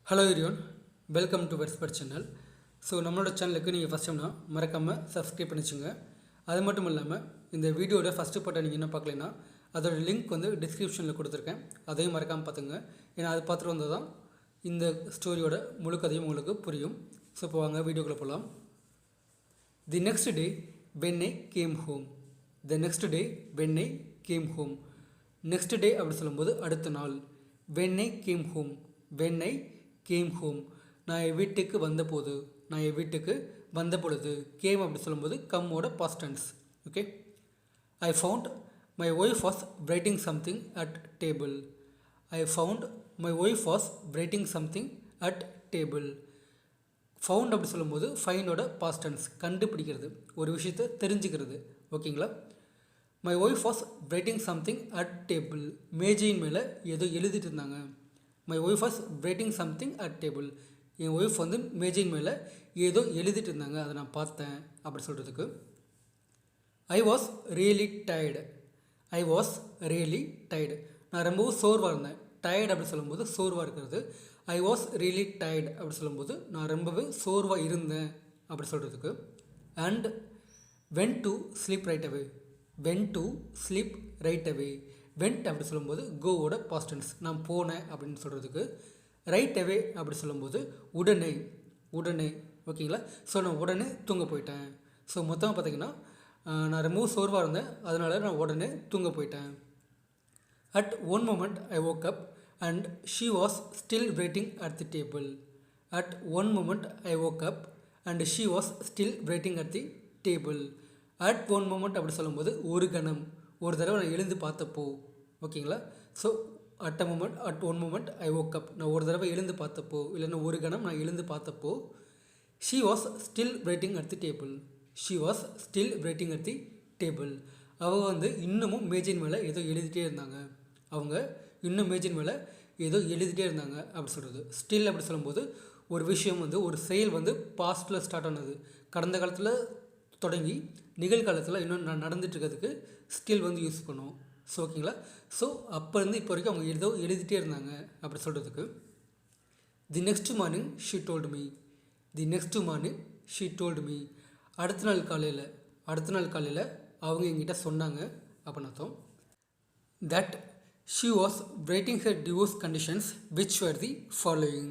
Hello everyone, welcome to வெர்ஸ்பர் channel. So நம்மளோட சேனலுக்கு நீங்கள் ஃபஸ்ட் டைம்னா மறக்காமல் சப்ஸ்கிரைப் பண்ணிச்சுங்க. அது மட்டும் இல்லாமல் இந்த வீடியோட ஃபஸ்ட்டு பார்ட்டை நீங்கள் என்ன பார்க்கலைன்னா அதோட லிங்க் வந்து டிஸ்கிரிப்ஷனில் கொடுத்துருக்கேன். அதையும் மறக்காமல் பார்த்துங்க. ஏன்னா அது பார்த்துட்டு வந்தால் தான் இந்த ஸ்டோரியோட முழு கதையும் உங்களுக்கு புரியும். ஸோ இப்போ வாங்க வீடியோக்குள்ளே போகலாம். The next day when I came home. The next day when I came home. Next day அப்படி சொல்லும்போது அடுத்த நாள். When I came home. When I came home. நான் என் வீட்டுக்கு வந்தபோது. நான் என் வீட்டுக்கு வந்த பொழுது. கேம் அப்படி சொல்லும்போது கம்மோட past tense. Okay. I found my wife was writing something at table. I found my wife was writing something at table. Found அப்படி சொல்லும்போது ஃபைண்டோட பாஸ்ட் டென்ஸ், கண்டுபிடிக்கிறது, ஒரு விஷயத்தை தெரிஞ்சுக்கிறது. ஓகேங்களா. My wife was writing something at table. மேஜையின் மேலே ஏதோ எழுதிட்டு இருந்தாங்க. My wife was writing something at table. என் ஒய்ஃப் வந்து மேஜையின் மேலே ஏதோ எழுதிட்டு இருந்தாங்க, அதை நான் பார்த்தேன் அப்படி சொல்கிறதுக்கு. I was really tired. I was really tired. நான் ரொம்பவும் சோர்வாக இருந்தேன். டயர்டு அப்படி சொல்லும்போது சோர்வாக இருக்கிறது. ஐ வாஸ் ரியலி டயர்டு அப்படி சொல்லும்போது நான் ரொம்பவே சோர்வாக இருந்தேன் அப்படி சொல்கிறதுக்கு. And when to sleep right away. When to sleep right away. Vent அப்படி சொல்லும்போது கோவோட பாஸ்ட் டென்ஸ், நான் போனேன் அப்படின்னு சொல்கிறதுக்கு. ரைட் அவே அப்படி சொல்லும்போது உடனே. உடனே. ஓகேங்களா. ஸோ நான் உடனே தூங்க போயிட்டேன். ஸோ மொத்தமாக பார்த்தீங்கன்னா நான் ரொம்பவும் சோர்வாக இருந்தேன், அதனால் நான் உடனே தூங்க போயிட்டேன். At one moment I woke up and she was still waiting at the table. At one moment I woke up and she was still waiting at the table. At one moment அப்படி சொல்லும்போது ஒரு கணம், ஒரு தடவை நான் எழுந்து பார்த்தப்போ. ஓகேங்களா. So at a moment, at one moment I woke up, நான் ஒரு தடவை எழுந்து பார்த்தப்போ, இல்லைன்னா ஒரு கணம் நான் எழுந்து பார்த்தப்போ. She was still writing at the table. She was still writing at the table. அவங்க வந்து இன்னமும் மேஜின் மேலே ஏதோ எழுதிட்டே இருந்தாங்க. அவங்க இன்னும் மேஜின் மேலே ஏதோ எழுதிட்டே இருந்தாங்க அப்படி சொல்கிறது. ஸ்டில் அப்படி சொல்லும்போது ஒரு விஷயம் வந்து, ஒரு செயல் வந்து பாஸ்ட்டில் ஸ்டார்ட் ஆனது, கடந்த காலத்தில் தொடங்கி நிகழ்காலத்தில் இன்னும் நடந்துட்டு இருக்கிறதுக்கு ஸ்டில் வந்து யூஸ் பண்ணுவோம். ஸோ ஓகேங்களா. ஸோ அப்போ இருந்து இப்போ வரைக்கும் அவங்க ஏதோ எழுதிட்டே இருந்தாங்க அப்படி சொல்கிறதுக்கு. The next morning she told me. The next morning she told me. அடுத்த நாள் காலையில் அவங்க என்கிட்ட சொன்னாங்க அப்படின்னு அர்த்தம். That she was writing her divorce conditions which were the following.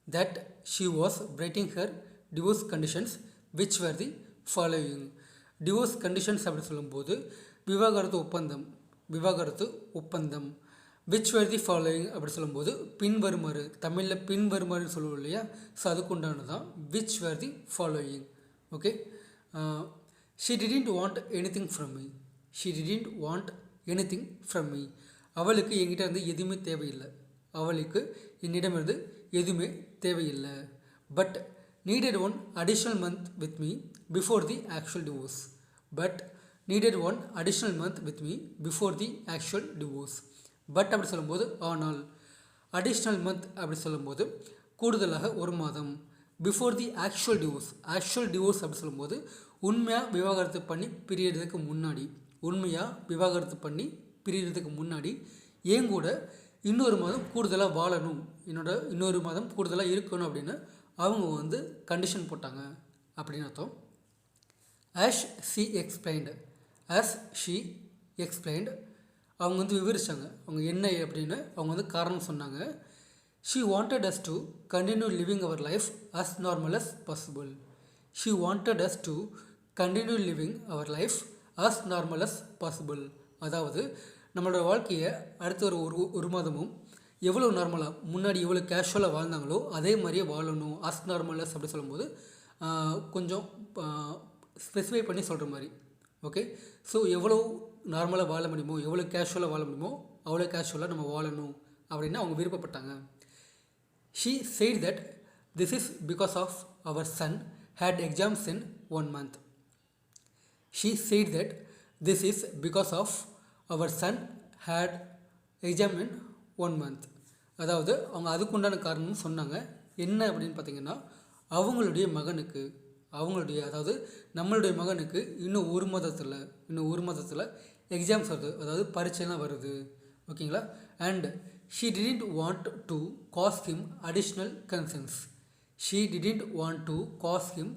That she was writing her divorce conditions which were the following. Divorce conditions அப்படி சொல்லும்போது விவாகரத்து ஒப்பந்தம். விச் வேர் தி ஃபாலோயிங் அப்படி சொல்லும்போது பின்வருமாறு, தமிழில் பின்வருமாறு சொல்லுவோம் இல்லையா. ஸோ அதுக்கு உண்டானது தான் which were the following. Okay. She didn't want anything from me. She didn't want anything from me. அவளுக்கு என்கிட்ட இருந்து எதுவுமே தேவையில்லை. அவளுக்கு என்னிடமிருந்து எதுவுமே தேவையில்லை. But needed one additional month with me before the actual divorce. But needed one additional month with me before the actual divorce. But அப்படி சொல்லும்போது ஆனால். அடிஷ்னல் மந்த் அப்படி சொல்லும்போது கூடுதலாக ஒரு மாதம். Before the actual divorce. Actual divorce அப்படி சொல்லும்போது உண்மையாக விவாகரத்து பண்ணி பிரியறதுக்கு முன்னாடி ஏன் கூட இன்னொரு மாதம் கூடுதலாக வாழணும், இன்னொரு மாதம் கூடுதலாக இருக்கணும் அப்படின்னு அவங்க வந்து கண்டிஷன் போட்டாங்க அப்படின்னு அர்த்தம். as she explained அவங்க வந்து விவரித்தாங்க. அவங்க என்ன அப்படின்னு அவங்க வந்து காரணம் சொன்னாங்க. she wanted us to continue living our life as normal as possible. she wanted us to continue living our life as normal as possible. அதாவது நம்மளோட வாழ்க்கையை அடுத்த ஒரு மாதமும் எவ்வளோ நார்மலாக, முன்னாடி எவ்வளோ கேஷுவலாக வாழ்ந்தாங்களோ அதே மாதிரியே வாழணும். அஸ் நார்மலஸ் அப்படி சொல்லும்போது கொஞ்சம் ஸ்பெசிஃபை பண்ணி சொல்கிற மாதிரி. ஓகே. ஸோ எவ்வளோ நார்மலாக வாழ முடியுமோ, எவ்வளோ கேஷுவலாக வாழ முடியுமோ அவ்வளோ கேஷுவலாக நம்ம வாழணும் அப்படின்னு அவங்க விருப்பப்பட்டாங்க. She said that this is because of our son had exams in 1 month. She said that this is because of our son had exam in 1 month. அதாவது அவங்க அதுக்குண்டான காரணம்னு சொன்னாங்க. என்ன அப்படின்னு பார்த்தீங்கன்னா அவங்களுடைய மகனுக்கு, அதாவது நம்மளுடைய மகனுக்கு இன்னும் ஒரு மாதத்தில் எக்ஸாம்ஸ் வருது, அதாவது பரீட்சைலாம் வருது. ஓகேங்களா. And She didn't want to cause him additional concerns. She didn't want to cause him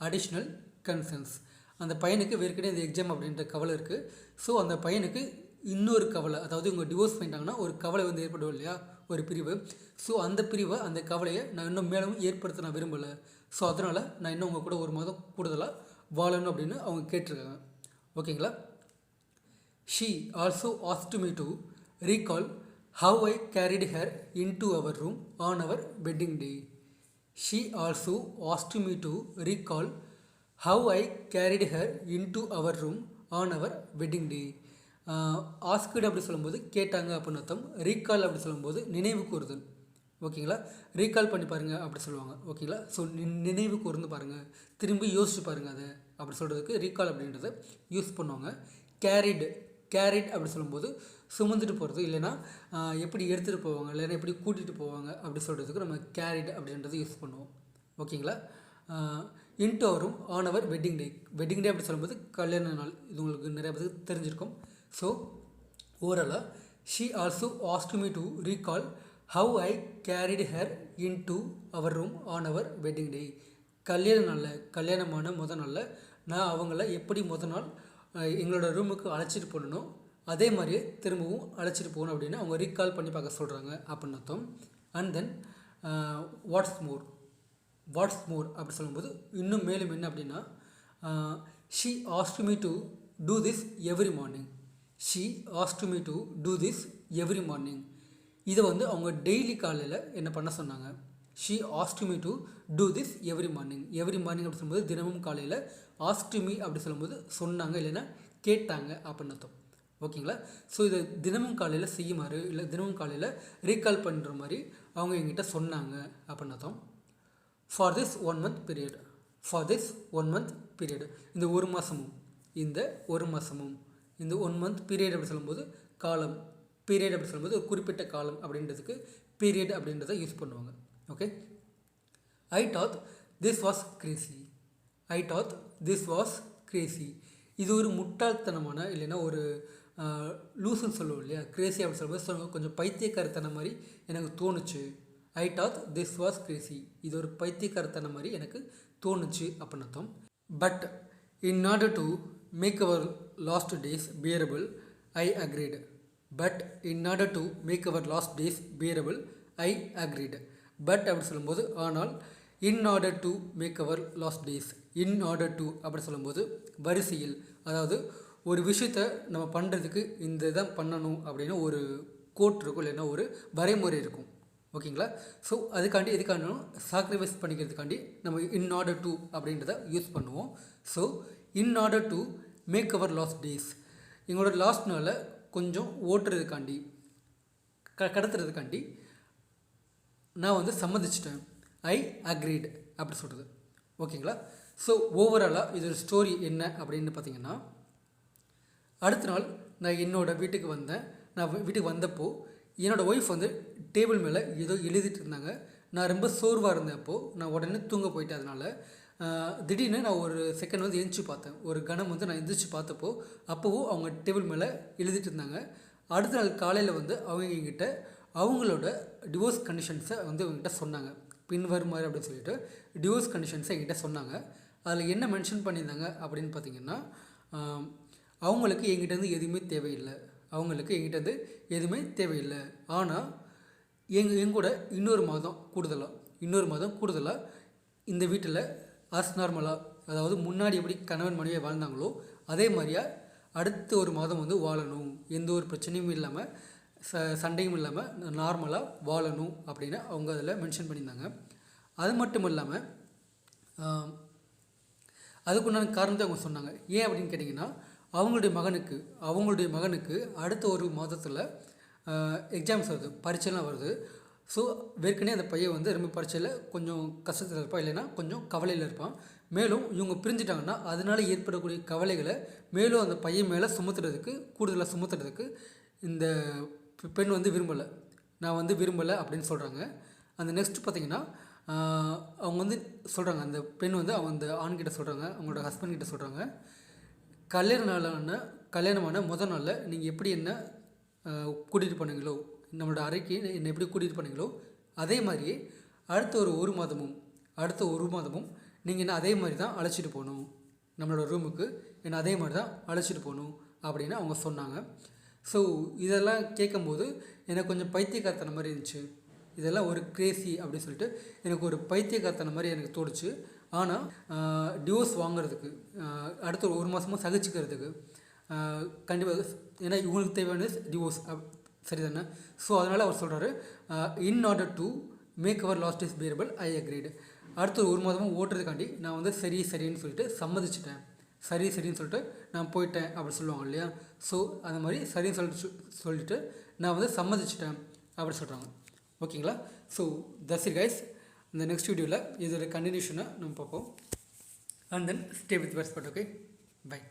additional concerns. அந்த பையனுக்கு வேறுக்கிட்டே இந்த எக்ஸாம் அப்படின்ற கவலை இருக்குது. ஸோ அந்த பையனுக்கு இன்னொரு கவலை, அதாவது இவங்க டிவோர்ஸ் பண்ணிட்டாங்கன்னா ஒரு கவலை வந்து ஏற்படும் இல்லையா, ஒரு பிரிவு. ஸோ அந்த பிரிவை, அந்த கவலையை நான் இன்னும் மேலும் ஏற்படுத்த நான் விரும்பலை. ஸோ அதனால் நான் இன்னும் உங்கள் கூட ஒரு மாதம் கூடுதலாக வாழணும் அப்படின்னு அவங்க கேட்டிருக்காங்க. ஓகேங்களா. She also asked me to recall how I carried her into our room on our wedding day. She also asked me to recall how I carried her into our room on our wedding day. Asked அப்படி சொல்லும்போது கேட்டாங்க அப்படின்னு அர்த்தம். Recall அப்படி சொல்லும்போது நினைவு கூறுதல். ஓகேங்களா. ரீகால் பண்ணி பாருங்கள் அப்படி சொல்லுவாங்க. ஓகேங்களா. ஸோ நினைவு கூர்ந்து பாருங்கள், திரும்பி யோசிச்சு பாருங்கள் அதை அப்படி சொல்கிறதுக்கு ரீகால் அப்படின்றத யூஸ் பண்ணுவாங்க. கேரிட் அப்படி சொல்லும்போது சுமந்துட்டு போகிறது, இல்லைனா எப்படி எடுத்துகிட்டு போவாங்க, இல்லைனா எப்படி கூட்டிகிட்டு போவாங்க அப்படி சொல்கிறதுக்கு நம்ம கேரிட் அப்படின்றத யூஸ் பண்ணுவோம். ஓகேங்களா. இன்ட்டு வரும் on our wedding day. Wedding day அப்படி சொல்லும்போது கல்யாண நாள். இது உங்களுக்கு நிறைய பேருக்கு தெரிஞ்சிருக்கும். ஸோ ஓவராலாக she also ask me to recall how I carried her into our room on our wedding day. கல்யாணமான முதல் நாளில் நான் அவங்கள எப்படி முதல் நாள் எங்களோட ரூமுக்கு அழைச்சிட்டு போகணும், அதே மாதிரியே திரும்பவும் அழைச்சிட்டு போகணும் அப்படின்னு அவங்க ரீகால் பண்ணி பார்க்க சொல்கிறாங்க அப்படின்னு அர்த்தம். அண்ட் தென் வாட்ஸ் மோர் அப்படி சொல்லும்போது இன்னும் மேலும் என்ன அப்படின்னா, she asked me to do this every morning. She asked me to do this every morning. இதை வந்து அவங்க டெய்லி காலையில் என்ன பண்ண சொன்னாங்க. She asked me to do this every morning அப்படி சொல்லும்போது தினமும் காலையில், ஆஸ்க்ட் மீ அப்படி சொல்லும்போது சொன்னாங்க, இல்லைன்னா கேட்டாங்க அப்படின்னு அர்த்தம். ஓகேங்களா. ஸோ இதை தினமும் காலையில் செய்யுமாறு, இல்லை தினமும் காலையில் ரீகால் பண்ணுற மாதிரி அவங்க எங்கிட்ட சொன்னாங்க அப்படின்னு அர்த்தம். For this one month period. இந்த ஒரு மந்த் பீரியட் அப்படி சொல்லும்போது காலம், பீரியட் அப்படி சொல்லும்போது ஒரு குறிப்பிட்ட காலம் அப்படின்றதுக்கு பீரியட் அப்படின்றத யூஸ் பண்ணுவாங்க. Okay. I thought this was crazy. இது ஒரு முட்டாள்தனமான, இல்லைன்னா ஒரு லூசுன்னு சொல்லுவோம் இல்லையா, கிரேசி அப்படி சொல்லும்போது கொஞ்சம் பைத்தியக்காரத்தனம் மாதிரி எனக்கு தோணுச்சு. I thought this was crazy. இது ஒரு பைத்தியக்காரத்தனம் மாதிரி எனக்கு தோணுச்சு அப்படின்னு அர்த்தம். But in order to make our last days bearable I agreed. But அப்படி சொல்லும்போது ஆனால், in order to make our last days. அப்படி சொல்லும்போது வரிசையில், அதாவது ஒரு விஷயத்தை நம்ம பண்ணுறதுக்கு இந்த இதான் பண்ணணும் அப்படின்னு ஒரு கோட் இருக்கும், இல்லைன்னா ஒரு வரைமுறை இருக்கும். ஓகேங்களா. ஸோ அதுக்காண்டி எதுக்காண்டும் சாக்ரிஃபைஸ் பண்ணிக்கிறதுக்காண்டி நம்ம இன் ஆர்டர் டு அப்படின்றத யூஸ் பண்ணுவோம். So in order to make our last days, எங்களோட லாஸ்ட் நாளை கொஞ்சம் ஓட்டுறதுக்காண்டி, கடத்துறதுக்காண்டி நான் வந்து சம்மதிச்சிட்டேன். ஐ அக்ரீட் அப்படி சொல்கிறது. ஓகேங்களா. ஸோ ஓவராலாக இது ஸ்டோரி என்ன அப்படின்னு பார்த்தீங்கன்னா, அடுத்த நாள் நான் என்னோடய வீட்டுக்கு வந்தேன். நான் வீட்டுக்கு வந்தப்போ என்னோடய ஒய்ஃப் வந்து டேபிள் மேலே ஏதோ எழுதிட்டு இருந்தாங்க. நான் ரொம்ப சோர்வாக இருந்தப்போ நான் உடனே தூங்க போயிட்டேன். அதனால் திடீர்னு நான் ஒரு செகண்ட் வந்து எந்திரிச்சு பார்த்தேன். ஒரு கணம் வந்து நான் எந்திரிச்சு பார்த்தப்போ அப்போவும் அவங்க டேபிள் மேலே எழுதிட்டு இருந்தாங்க. அடுத்த நாள் காலையில் வந்து அவங்க என்கிட்ட அவங்களோட டிவோர்ஸ் கண்டிஷன்ஸை வந்து அவங்ககிட்ட சொன்னாங்க. பின்வருமாறு அப்படின்னு சொல்லிட்டு டிவோர்ஸ் கண்டிஷன்ஸை என்கிட்ட சொன்னாங்க. அதில் என்ன மென்ஷன் பண்ணியிருந்தாங்க அப்படின்னு பார்த்தீங்கன்னா, அவங்களுக்கு என்கிட்டேருந்து எதுவுமே தேவையில்லை. ஆனால் எங்கூட இன்னொரு மாதம் கூடுதலாக இந்த வீட்டில் நார்மலாக, அதாவது முன்னாடி எப்படி கணவன் மனைவியை வாழ்ந்தாங்களோ அதே மாதிரியா அடுத்த ஒரு மாதம் வந்து வாழணும், எந்த ஒரு பிரச்சனையும் இல்லாமல் சண்டையும் இல்லாமல் நார்மலாக வாழணும் அப்படின்னு அவங்க அதில் மென்ஷன் பண்ணியிருந்தாங்க. அது மட்டும் இல்லாமல் அதுக்குண்டான காரணத்தை அவங்க சொன்னாங்க. ஏன் அப்படின்னு கேட்டிங்கன்னா, அவங்களுடைய மகனுக்கு அடுத்த ஒரு மாதத்தில் எக்ஸாம்ஸ் வருது, பரீட்சைலாம் வருது. ஸோ ஏற்கனவே அந்த பையன் வந்து ரொம்ப பரீட்சையில் கொஞ்சம் கஷ்டத்தில் இருப்பான், இல்லைன்னா கொஞ்சம் கவலையில் இருப்பான். மேலும் இவங்க பிரிஞ்சுட்டாங்கன்னா அதனால் ஏற்படக்கூடிய கவலைகளை மேலும் அந்த பையன் மேலே கூடுதலாக சுமத்துறதுக்கு இந்த பெண் வந்து விரும்பலை அப்படின்னு சொல்கிறாங்க. அந்த நெக்ஸ்ட் பார்த்திங்கன்னா, அவங்க வந்து சொல்கிறாங்க, அந்த பெண் வந்து அவங்க அந்த ஆண்கிட்ட சொல்கிறாங்க, அவங்களோட ஹஸ்பண்ட் கிட்ட சொல்கிறாங்க, கல்யாணமான முதல் நாளில் நீங்கள் எப்படி என்ன கூட்டிகிட்டு போனீங்களோ, நம்மளோட அறைக்கு என்னை எப்படி கூட்டிகிட்டு போனீங்களோ அதே மாதிரியே அடுத்த ஒரு மாதமும் நீங்கள் என்ன அதே மாதிரி தான் அழைச்சிட்டு போகணும், நம்மளோட ரூமுக்கு என்ன அதே மாதிரி தான் அழைச்சிட்டு போகணும் அப்படின்னு அவங்க சொன்னாங்க. ஸோ இதெல்லாம் கேட்கும்போது எனக்கு கொஞ்சம் பைத்தியக்காரத்தன மாதிரி இருந்துச்சு. இதெல்லாம் ஒரு கிரேசி அப்படின்னு சொல்லிட்டு எனக்கு ஒரு பைத்தியக்காரத்தன மாதிரி எனக்கு தோணுச்சு. ஆனால் டிவோர்ஸ் வாங்குறதுக்கு அடுத்த ஒரு மாதமும் சகிச்சுக்கிறதுக்கு கண்டிப்பாக, ஏன்னா இவங்களுக்கு தேவையான டிவோர்ஸ் சரி தானே. ஸோ அதனால் அவர் சொல்கிறாரு, in order to make our last is bearable I agreed. அடுத்த ஒரு மாதமும் ஓட்டுறதுக்காண்டி நான் வந்து சரின்னு சொல்லிட்டு சம்மதிச்சிட்டேன், சரின்னு சொல்லிட்டு நான் போயிட்டேன் அப்படி சொல்லுவாங்க இல்லையா. ஸோ அந்த மாதிரி சரின்னு சொல்லிட்டு நான் வந்து சம்மதிச்சிட்டேன் அப்படி சொல்கிறாங்க. ஓகேங்களா. So that's it guys. இந்த நெக்ஸ்ட் வீடியோவில் இதோட கண்டினியூஷனை நம்ம பார்ப்போம். அண்ட் தென் ஸ்டே வித் வெர்ஸ்பட். Okay, by.